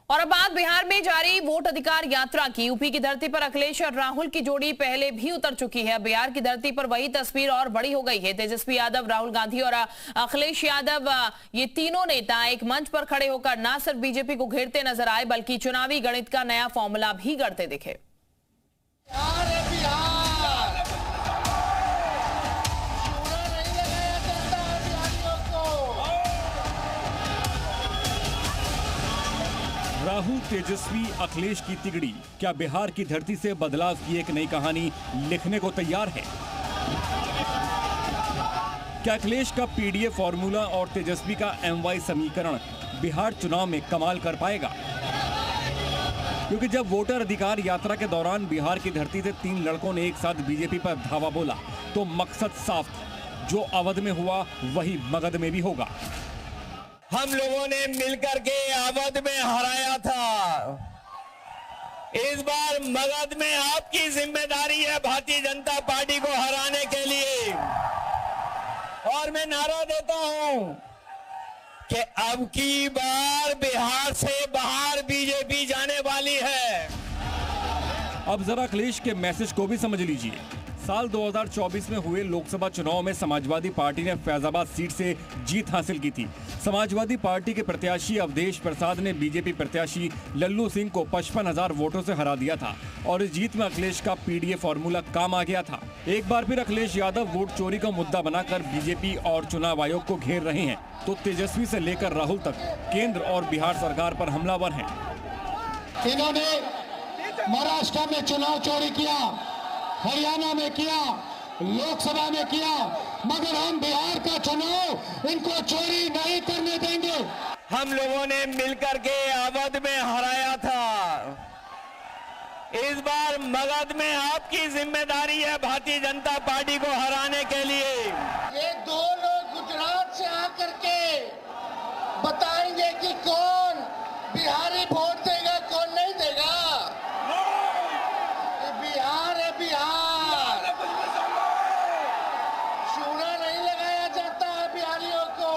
और अब बात बिहार में जारी वोट अधिकार यात्रा की। यूपी की धरती पर अखिलेश और राहुल की जोड़ी पहले भी उतर चुकी है। बिहार की धरती पर वही तस्वीर और बड़ी हो गई है। तेजस्वी यादव, राहुल गांधी और अखिलेश यादव, ये तीनों नेता एक मंच पर खड़े होकर न सिर्फ बीजेपी को घेरते नजर आए बल्कि चुनावी गणित का नया फॉर्मूला भी गढ़ते दिखे। राहुल, तेजस्वी, अखिलेश की तिगड़ी क्या बिहार की धरती से बदलाव की एक नई कहानी लिखने को तैयार है? क्या अखिलेश का पीडीए फॉर्मूला और तेजस्वी का एमवाई समीकरण बिहार चुनाव में कमाल कर पाएगा? क्योंकि जब वोटर अधिकार यात्रा के दौरान बिहार की धरती से 3 लड़कों ने एक साथ बीजेपी पर धावा बोला तो मकसद साफ था, जो अवध में हुआ वही मगध में भी होगा। हम लोगों ने मिलकर के अवध में हराया था। इस बार मगध में आपकी जिम्मेदारी है भारतीय जनता पार्टी को हराने के लिए। और मैं नारा देता हूं कि अब की बार बिहार से बाहर बीजेपी जाने वाली है। अब जरा अखिलेश के मैसेज को भी समझ लीजिए। साल 2024 में हुए लोकसभा चुनाव में समाजवादी पार्टी ने फैजाबाद सीट से जीत हासिल की थी। समाजवादी पार्टी के प्रत्याशी अवधेश प्रसाद ने बीजेपी प्रत्याशी लल्लू सिंह को 55,000 वोटों से हरा दिया था और इस जीत में अखिलेश का पीडीए फॉर्मूला काम आ गया था। एक बार फिर अखिलेश यादव वोट चोरी का मुद्दा बनाकर बीजेपी और चुनाव आयोग को घेर रहे हैं, तो तेजस्वी से लेकर राहुल तक केंद्र और बिहार सरकार पर हमलावर हैं। इन्होंने महाराष्ट्र में चुनाव चोरी किया, हरियाणा में किया, लोकसभा में किया, मगर हम बिहार का चुनाव इनको चोरी नहीं करने देंगे। हम लोगों ने मिलकर के अवध में हराया था। इस बार मगध में आपकी जिम्मेदारी है भारतीय जनता पार्टी को हराने के लिए। ये 2 लोग गुजरात से आकर के बताएंगे कि कौन बिहारी वोट देगा, कौन नहीं देगा। बिहार है बिहार, चूना नहीं लगाया जाता है बिहारियों को।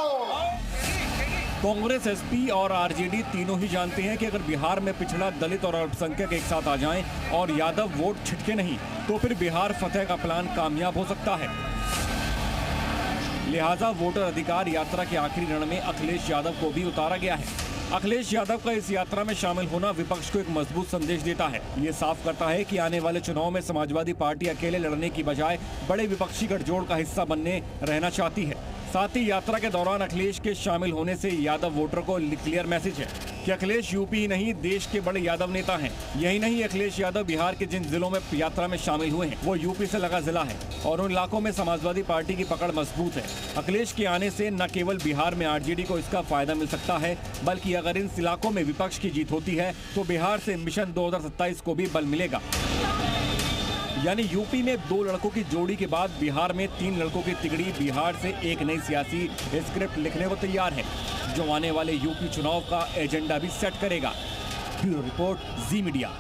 कांग्रेस, एसपी और आरजेडी तीनों ही जानते हैं कि अगर बिहार में पिछड़ा, दलित और अल्पसंख्यक एक साथ आ जाएं और यादव वोट छिटके नहीं तो फिर बिहार फतेह का प्लान कामयाब हो सकता है। लिहाजा वोटर अधिकार यात्रा के आखिरी रण में अखिलेश यादव को भी उतारा गया है। अखिलेश यादव का इस यात्रा में शामिल होना विपक्ष को एक मजबूत संदेश देता है। ये साफ करता है कि आने वाले चुनाव में समाजवादी पार्टी अकेले लड़ने की बजाय बड़े विपक्षी गठजोड़ का हिस्सा बनने रहना चाहती है। साथ ही यात्रा के दौरान अखिलेश के शामिल होने से यादव वोटर को क्लियर मैसेज है कि अखिलेश यूपी ही नहीं देश के बड़े यादव नेता हैं। यही नहीं, अखिलेश यादव बिहार के जिन जिलों में यात्रा में शामिल हुए हैं वो यूपी से लगा जिला है और उन इलाकों में समाजवादी पार्टी की पकड़ मजबूत है। अखिलेश के आने से न केवल बिहार में आरजेडी को इसका फायदा मिल सकता है, बल्कि अगर इन इलाकों में विपक्ष की जीत होती है तो बिहार से मिशन 2027 को भी बल मिलेगा। यानी यूपी में 2 लड़कों की जोड़ी के बाद बिहार में 3 लड़कों की तिगड़ी बिहार से एक नई सियासी स्क्रिप्ट लिखने को तैयार है, जो आने वाले यूपी चुनाव का एजेंडा भी सेट करेगा। ब्यूरो रिपोर्ट, जी मीडिया।